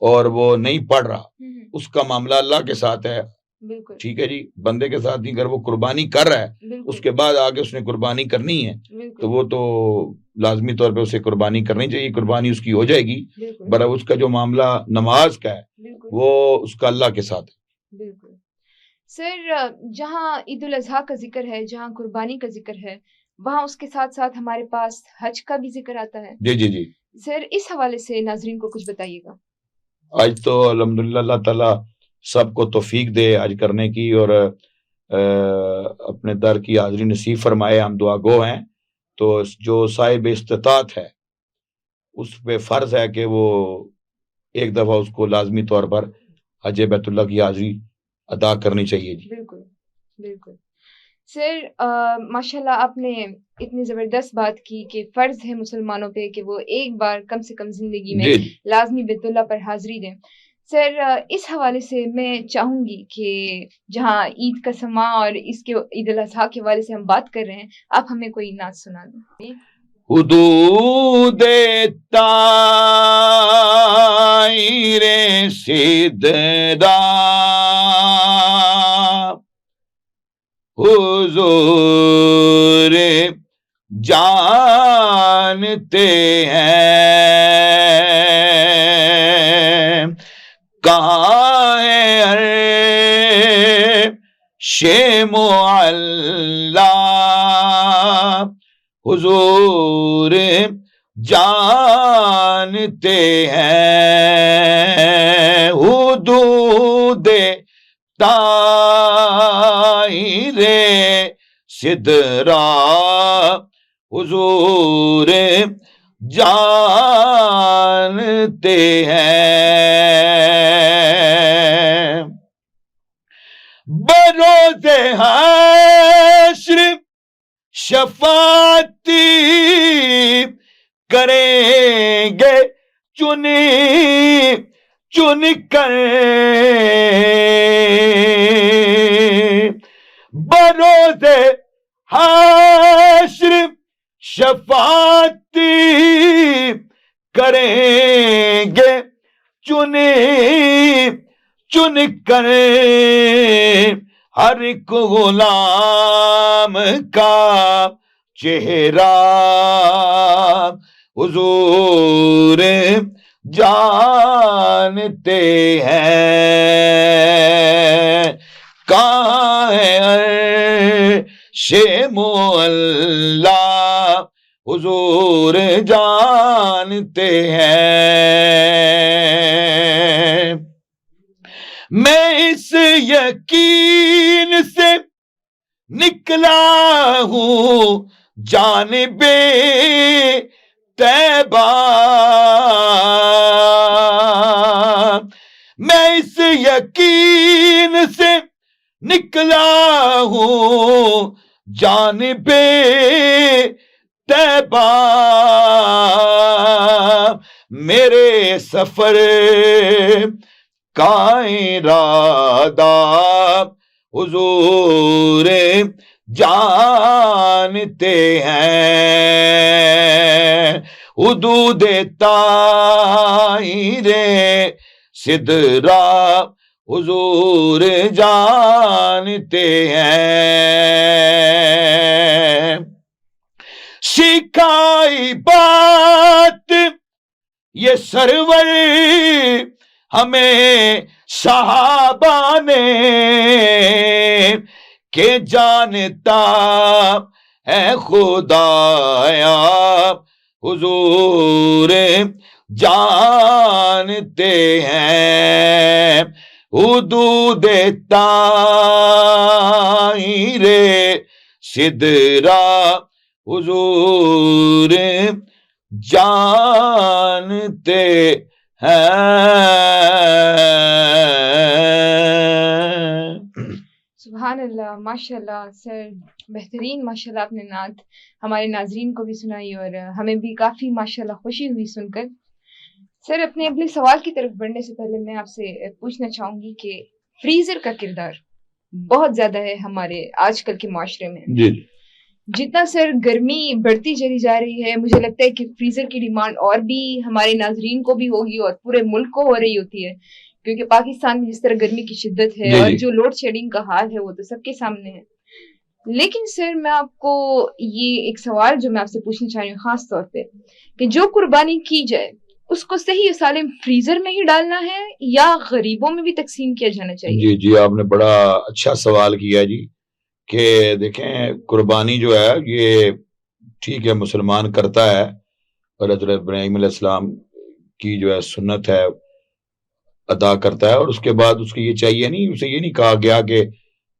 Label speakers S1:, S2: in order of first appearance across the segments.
S1: اور وہ نہیں پڑھ رہا، اس کا معاملہ اللہ کے ساتھ ہے،
S2: بالکل
S1: ٹھیک ہے جی، بندے کے ساتھ نہیں، اگر وہ قربانی کر رہا ہے اس کے بعد آگے اس نے قربانی کرنی ہے تو وہ تو لازمی طور پہ اسے قربانی کرنی چاہیے، قربانی اس کی ہو جائے گی، برابر اس کا جو معاملہ نماز کا ہے وہ اس کا اللہ کے ساتھ ہے۔
S2: بالکل سر، جہاں عید الاضحیٰ کا ذکر ہے، جہاں قربانی کا ذکر ہے، وہاں اس کے ساتھ ساتھ ہمارے پاس حج کا بھی ذکر آتا ہے۔
S1: جی جی جی
S2: سر، اس حوالے سے ناظرین کو کچھ بتائیے گا۔
S1: آج تو الحمدللہ اللہ تعالیٰ سب کو توفیق دے آج کرنے کی، اور اپنے در کی حاضری نصیب فرمائے، ہم دعا گو ہیں، تو جو صاحب استطاعت ہے اس پہ فرض ہے کہ وہ ایک دفعہ اس کو لازمی طور پر حج بیت اللہ کی حاضری ادا کرنی چاہیے جی۔
S2: بالکل بالکل سر، ماشاءاللہ آپ نے اتنی زبردست بات کی کہ فرض ہے مسلمانوں پہ کہ وہ ایک بار کم سے کم زندگی میں لازمی بیت اللہ پر حاضری دیں۔ سر، اس حوالے سے میں چاہوں گی کہ جہاں عید کا سما اور اس کے عید الاضحیٰ کے حوالے سے ہم بات کر رہے ہیں، آپ ہمیں کوئی نعت سنا دیں۔
S1: حدود طائر سدرا حضور جانتے ہیں، کہاں ہے عرش معلی حضور جانتے ہیں، حدود طائر سدرا حضور جانتے ہیں، بروز حشر شفاعتی کریں گے چن چن کر، بروز حشر شفاعتی کریں گے چن چن کر، ہر ایک غلام کا چہرہ حضور جانتے ہیں، کہاں ہے عرش معلی حضور جانتے ہیں، میں اس یقین سے نکلا ہوں جانب طیبہ، میں اس یقین سے نکلا ہوں جانب طیبہ، میرے سفر کا ارادہ حضور جانتے ہیں، حدود طائر سدرا حضور جانتے ہیں، سکھائی بات یہ سرور ہمیں صحابہ نے کہ جانتا ہے خدایا حضور جانتے ہیں، حدود طائر سدرا حضور جانتے
S2: سبحان اللہ، ماشاء اللہ سر، بہترین ماشاء اللہ آپ نے نعت ہمارے ناظرین کو بھی سنائی اور ہمیں بھی کافی ماشاء اللہ خوشی ہوئی سن کر۔ سر، اپنے اگلے سوال کی طرف بڑھنے سے پہلے میں آپ سے پوچھنا چاہوں گی کہ فریزر کا کردار بہت زیادہ ہے ہمارے آج کل کے معاشرے میں،
S1: جی
S2: جتنا سر گرمی بڑھتی چلی جا رہی ہے مجھے لگتا ہے کہ فریزر کی ڈیمانڈ اور بھی ہمارے ناظرین کو بھی ہوگی اور پورے ملک کو ہو رہی ہوتی ہے، کیونکہ پاکستان میں جس طرح گرمی کی شدت ہے اور جو لوڈ شیڈنگ کا حال ہے وہ تو سب کے سامنے ہے۔ لیکن سر میں آپ کو یہ ایک سوال جو میں آپ سے پوچھنا چاہ رہی ہوں خاص طور پہ کہ جو قربانی کی جائے اس کو صحیح سالم فریزر میں ہی ڈالنا ہے یا غریبوں میں بھی تقسیم کیا جانا چاہیے؟
S1: جی آپ نے بڑا اچھا سوال کیا جی، کہ دیکھیں قربانی جو ہے یہ ٹھیک ہے مسلمان کرتا ہے، اور حضرت ابراہیم علیہ السلام کی جو ہے سنت ہے ادا کرتا ہے، اور اس کے بعد اس کو یہ چاہیے نہیں، اسے یہ نہیں کہا گیا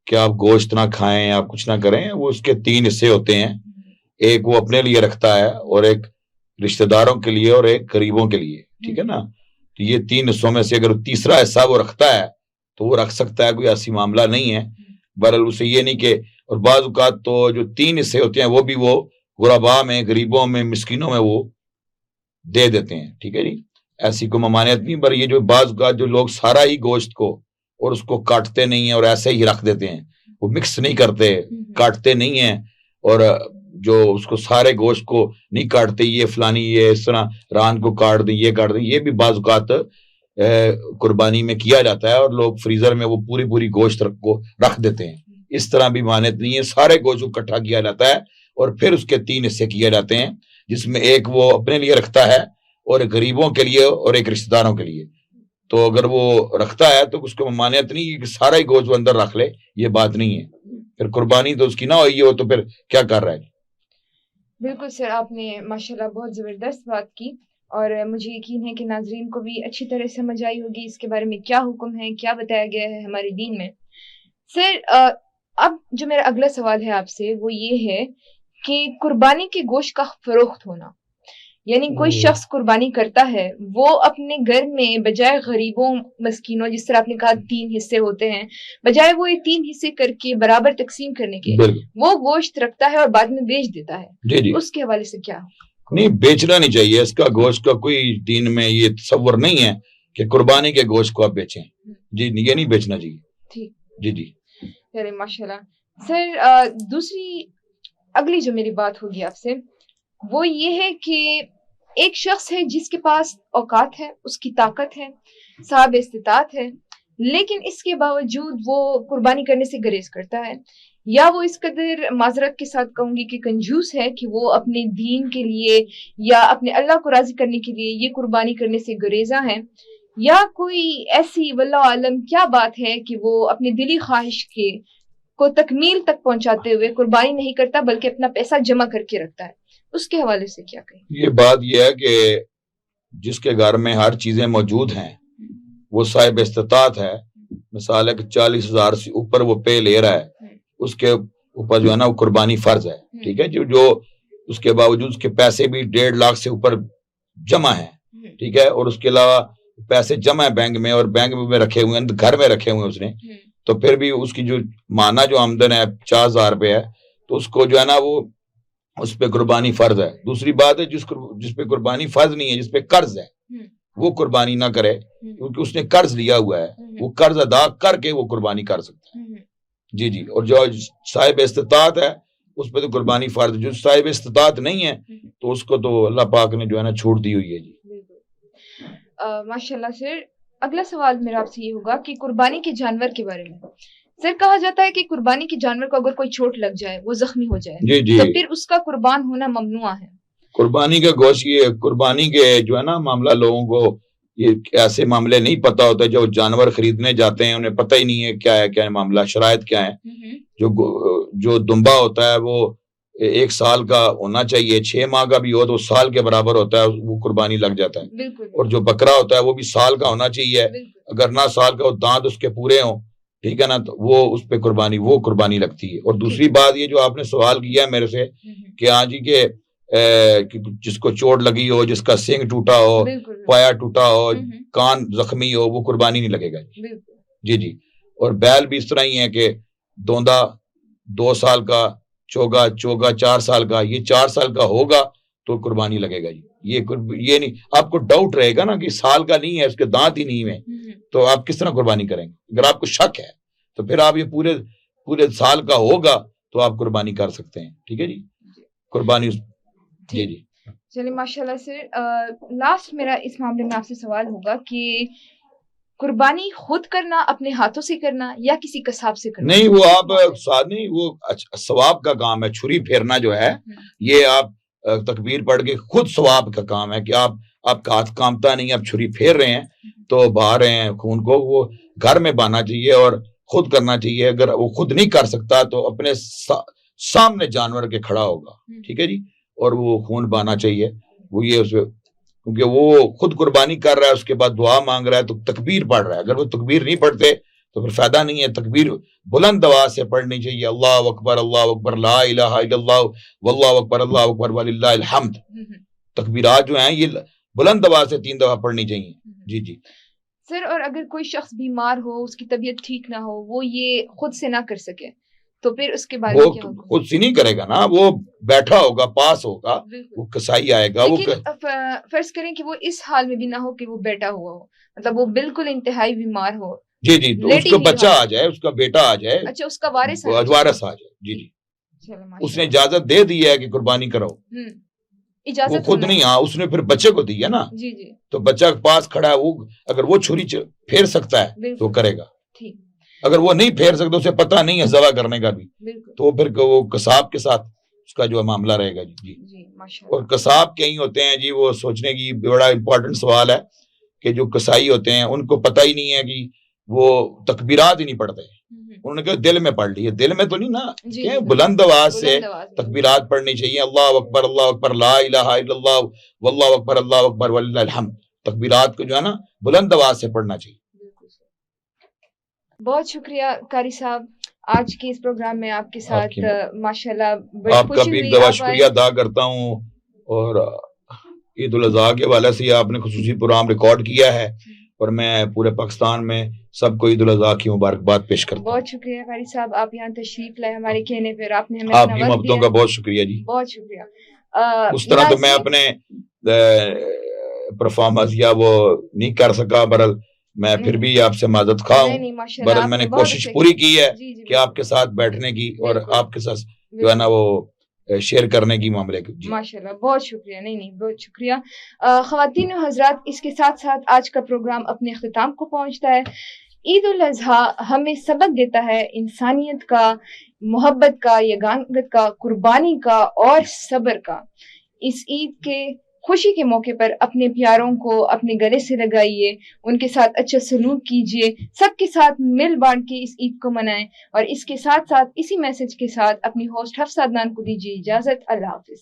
S1: کہ آپ گوشت نہ کھائیں، آپ کچھ نہ کریں۔ وہ اس کے 3 حصے ہوتے ہیں، ایک وہ اپنے لیے رکھتا ہے، اور ایک رشتہ داروں کے لیے، اور ایک غریبوں کے لیے، ٹھیک ہے نا۔ تو یہ 3 حصوں میں سے اگر تیسرا حصہ وہ رکھتا ہے تو وہ رکھ سکتا ہے، کوئی ایسی معاملہ نہیں ہے۔ بہرحال اسے یہ نہیں کہ، اور بعض اوقات تو جو 3 حصے ہوتے ہیں وہ بھی وہ غرباء میں، غریبوں میں، مسکینوں میں وہ دے دیتے ہیں، ٹھیک ہے جی، ایسی کوئی ممانعت نہیں۔ پر یہ جو بعض اوقات جو لوگ سارا ہی گوشت کو اور اس کو کاٹتے نہیں ہیں اور ایسے ہی رکھ دیتے ہیں، وہ مکس نہیں کرتے، کاٹتے نہیں ہیں، اور جو اس کو سارے گوشت کو نہیں کاٹتے، یہ فلانی یہ اس طرح ران کو کاٹ دیں، یہ کاٹ دیں، یہ بھی بعض اوقات قربانی میں کیا جاتا ہے، اور لوگ فریزر میں وہ پوری گوشت کو رکھ دیتے ہیں۔ اس طرح بھی مانت نہیں ہے، سارے گوشت کو اکٹھا کیا جاتا ہے اور پھر اس کے 3 حصے کیے جاتے ہیں، جس میں ایک وہ اپنے لیے رکھتا ہے اور غریبوں کے لیے اور ایک رشتہ داروں کے لیے۔ تو اگر وہ رکھتا ہے تو اس کو ممانعت نہیں ہے کہ سارا ہی گوشت وہ اندر رکھ لے، یہ بات نہیں ہے، پھر قربانی تو اس کی نہ ہوئی ہو تو پھر کیا کر رہا ہے۔
S2: بالکل سر، آپ نے ماشاءاللہ بہت زبردست بات کی، اور مجھے یقین ہے کہ ناظرین کو بھی اچھی طرح سمجھ آئی ہوگی اس کے بارے میں کیا حکم ہے، کیا بتایا گیا ہے ہمارے دین میں۔ سر اب جو میرا اگلا سوال ہے آپ سے وہ یہ ہے کہ قربانی کے گوشت کا فروخت ہونا، یعنی کوئی شخص قربانی کرتا ہے، وہ اپنے گھر میں بجائے غریبوں مسکینوں، جس طرح آپ نے کہا 3 حصے ہوتے ہیں، بجائے وہ یہ 3 حصے کر کے برابر تقسیم کرنے کے وہ گوشت رکھتا ہے اور بعد میں بیچ دیتا ہے، اس کے حوالے سے کیا؟
S1: نہیں، بیچنا نہیں چاہیے، اس کا گوشت کا کوئی دین میں یہ تصور نہیں ہے کہ قربانی کے گوشت کو آپ بیچیں، جی یہ نہیں بیچنا چاہیے۔ جی
S2: چلے ماشاءاللہ۔ سر دوسری اگلی جو میری بات ہوگی آپ سے وہ یہ ہے کہ ایک شخص ہے جس کے پاس اوقات ہے، اس کی طاقت ہے، صاحب استطاعت ہے، لیکن اس کے باوجود وہ قربانی کرنے سے گریز کرتا ہے، یا وہ اس قدر معذرت کے ساتھ کہوں گی کہ کنجوس ہے کہ وہ اپنے دین کے لیے یا اپنے اللہ کو راضی کرنے کے لیے یہ قربانی کرنے سے گریزاں ہے، یا کوئی ایسی واللہ عالم کیا بات ہے کہ وہ اپنی دلی خواہش کو تکمیل تک پہنچاتے ہوئے قربانی نہیں کرتا بلکہ اپنا پیسہ جمع کر کے رکھتا ہے، اس کے حوالے سے کیا کہیں؟
S1: یہ بات یہ ہے کہ جس کے گھر میں ہر چیزیں موجود ہیں وہ صاحب استطاعت ہے، مثال ہے کہ 40,000 سے اوپر وہ پے لے رہا ہے، اس کے اوپر جو ہے نا وہ قربانی فرض ہے، ٹھیک ہے، جو اس کے باوجود اس کے پیسے بھی 1.5 لاکھ سے اوپر جمع ہیں، ٹھیک ہے، اور اس کے علاوہ پیسے جمع ہے بینک میں، اور بینک میں رکھے ہوئے ہیں، گھر میں رکھے ہوئے ہیں اس نے، تو پھر بھی اس کی جو مانا جو آمدن ہے 50,000 روپے ہے، تو اس کو جو ہے نا وہ اس پہ قربانی فرض ہے۔ دوسری بات ہے جس پہ قربانی فرض نہیں ہے، جس پہ قرض ہے، وہ قربانی نہ کرے، کیونکہ اس نے قرض لیا ہوا ہے، وہ قرض ادا کر کے وہ قربانی کر سکتا ہے۔ جی اور جو صاحب استطاعت ہے اس پہ تو قربانی فرض، جو صاحب استطاعت نہیں ہے تو اس کو تو اللہ پاک نے جو ہے نا چھوٹ دی ہوئی ہے۔ جی
S2: ماشاءاللہ سر، اگلا سوال میرا آپ سے یہ ہوگا کہ قربانی کے جانور کے بارے میں سر کہا جاتا ہے کہ قربانی کے جانور کو اگر کوئی چوٹ لگ جائے، وہ زخمی ہو جائے، تو پھر اس کا قربان ہونا ممنوع ہے۔
S1: قربانی کا گوشت، یہ قربانی کے جو ہے نا معاملہ، لوگوں کو یہ ایسے معاملے نہیں پتا ہوتے، جو جانور خریدنے جاتے ہیں انہیں پتہ ہی نہیں ہے کیا ہے معاملہ، شرائط کیا ہے۔ جو دمبا ہوتا ہے وہ 1 سال کا ہونا چاہیے، 6 ماہ کا بھی ہو تو سال کے برابر ہوتا ہے، وہ قربانی لگ جاتا ہے۔ اور جو بکرا ہوتا ہے وہ بھی سال کا ہونا چاہیے، اگر نہ سال کا ہو، دانت اس کے پورے ہوں، ٹھیک ہے نا، تو وہ اس پہ قربانی لگتی ہے۔ اور دوسری بات یہ جو آپ نے سوال کیا ہے میرے سے کہ ہاں جی کہ جس کو چوٹ لگی ہو، جس کا سینگ ٹوٹا ہو، پایا ٹوٹا ہو، کان زخمی ہو، وہ قربانی نہیں لگے گا۔ جی اور بیل بھی اس طرح ہی ہے کہ دوندا 2 سال کا، چوگا 4 سال کا، یہ 4 سال کا ہوگا تو قربانی لگے گا۔ جی یہ نہیں، آپ کو ڈاؤٹ رہے گا نا کہ سال کا نہیں ہے، اس کے دانت ہی نہیں ہے، تو آپ کس طرح قربانی کریں گے؟ اگر آپ کو شک ہے تو پھر آپ یہ پورے سال کا ہوگا تو آپ قربانی کر سکتے ہیں. ٹھیک ہے جی, قربانی جی جی.
S2: چلیے ماشاء اللہ سر, لاسٹ میرا اس معاملے میں آپ سے سوال ہوگا کہ قربانی خود کرنا, اپنے ہاتھوں سے کرنا یا کسی قصاب سے کرنا؟
S1: نہیں, وہ آپ نہیں, وہ ثواب کا کام ہے. چھری پھیرنا جو ہے یہ آپ تکبیر پڑھ کے خود ثواب کا کام ہے کہ آپ کا ہاتھ کامتا نہیں, آپ چھری پھیر رہے ہیں تو بہا رہے ہیں خون کو, وہ گھر میں بہانا چاہیے اور خود کرنا چاہیے. اگر وہ خود نہیں کر سکتا تو اپنے سامنے جانور کے کھڑا ہوگا. ٹھیک ہے جی, اور وہ خون بہانا چاہیے. وہ یہ اس کیونکہ وہ خود قربانی کر رہا ہے, اس کے بعد دعا مانگ رہا ہے تو تکبیر پڑھ رہا ہے. اگر وہ تکبیر نہیں پڑھتے تو پھر فائدہ نہیں ہے. تکبیر بلند آواز سے پڑھنی چاہیے, اللہ اکبر لا الہ الا اللہ واللہ اکبر وللہ الحمد. تکبیرات جو ہیں یہ بلند آواز سے 3 دفعہ پڑھنی چاہیے. جی جی
S2: سر, اور اگر کوئی شخص بیمار ہو, اس کی طبیعت ٹھیک نہ ہو, وہ یہ خود سے نہ کر سکے تو پھر اس کے بارے میں کیا ہوگا؟
S1: خود سے نہیں کرے گا نا, وہ بیٹھا ہوگا, پاس ہوگا, وہ کسائی آئے گا.
S2: فرض کریں کہ وہ اس حال میں بھی نہ ہو کہ وہ بیٹھا ہوا ہو, مطلب وہ بالکل انتہائی بیمار ہو.
S1: جی جی, تو اس کا بچہ آ جائے, اس کا بیٹا آ جائے.
S2: اچھا, اس کا وارث
S1: آ جائے. جی جی, اس نے اجازت دے دی ہے کہ قربانی کرو. وہ خود نہیں, ہاں اس نے پھر بچے کو دی ہے نا.
S2: جی جی,
S1: تو بچہ پاس کھڑا ہے, وہ اگر وہ چھری پھیر سکتا ہے تو کرے گا. اگر وہ نہیں پھیر سکتا, اسے پتہ نہیں ہے ذبح کرنے کا بھی, تو پھر وہ قصاب کے ساتھ اس کا جو معاملہ رہے گا. جی جی, اور قصاب کہیں ہوتے ہیں جی, وہ سوچنے کی بڑا امپورٹنٹ سوال ہے کہ جو قصائی ہوتے ہیں ان کو پتہ ہی نہیں ہے کہ وہ تکبیرات ہی نہیں پڑھتے. انہوں نے کہا دل میں پڑھ لی ہے, دل میں تو نہیں نا, کہ بلند آواز سے تکبیرات پڑھنی چاہیے. اللہ اکبر لا الہ الا اللہ واللہ اکبر وللہ الحمد. تکبیرات کو جو ہے نا بلند آواز سے پڑھنا چاہیے.
S2: بہت شکریہ قاری صاحب, آج کے اس پروگرام میں آپ کے ساتھ ماشاءاللہ
S1: آپ کا بھی ایک دفعہ شکریہ ادا کرتا ہوں. اور عید الاضحیٰ کے حوالے سے آپ نے خصوصی پروگرام ریکارڈ کیا ہے, اور میں پورے پاکستان میں سب کو عید الاضحیٰ کی مبارکباد پیش کرتا ہوں.
S2: بہت شکریہ قاری صاحب, آپ یہاں تشریف لائے ہمارے کہنے پر, آپ نے ہمیں
S1: آپ کی محبتوں کا بہت شکریہ جی.
S2: بہت شکریہ.
S1: اس طرح تو میں اپنے پرفارمنس یا وہ نہیں کر سکا, برل میں پھر بھی آپ سے معذرت خواہ ہوں. برل میں نے کوشش پوری کی ہے کہ آپ کے ساتھ بیٹھنے کی اور آپ کے ساتھ جو ہے نا وہ شیئر کرنے کی معاملے کی.
S2: ماشاءاللہ, بہت شکریہ. نہیں بہت شکریہ. خواتین و حضرات, اس کے ساتھ ساتھ آج کا پروگرام اپنے اختتام کو پہنچتا ہے. عید الاضحیٰ ہمیں سبق دیتا ہے انسانیت کا, محبت کا, یگانگت کا, قربانی کا اور صبر کا. اس عید کے خوشی کے موقع پر اپنے پیاروں کو اپنے گلے سے لگائیے, ان کے ساتھ اچھا سلوک کیجیے, سب کے ساتھ مل بانٹ کے اس عید کو منائیں. اور اس کے ساتھ ساتھ اسی میسج کے ساتھ اپنی ہوسٹ حفصہ عدنان کو دیجیے اجازت. اللہ حافظ.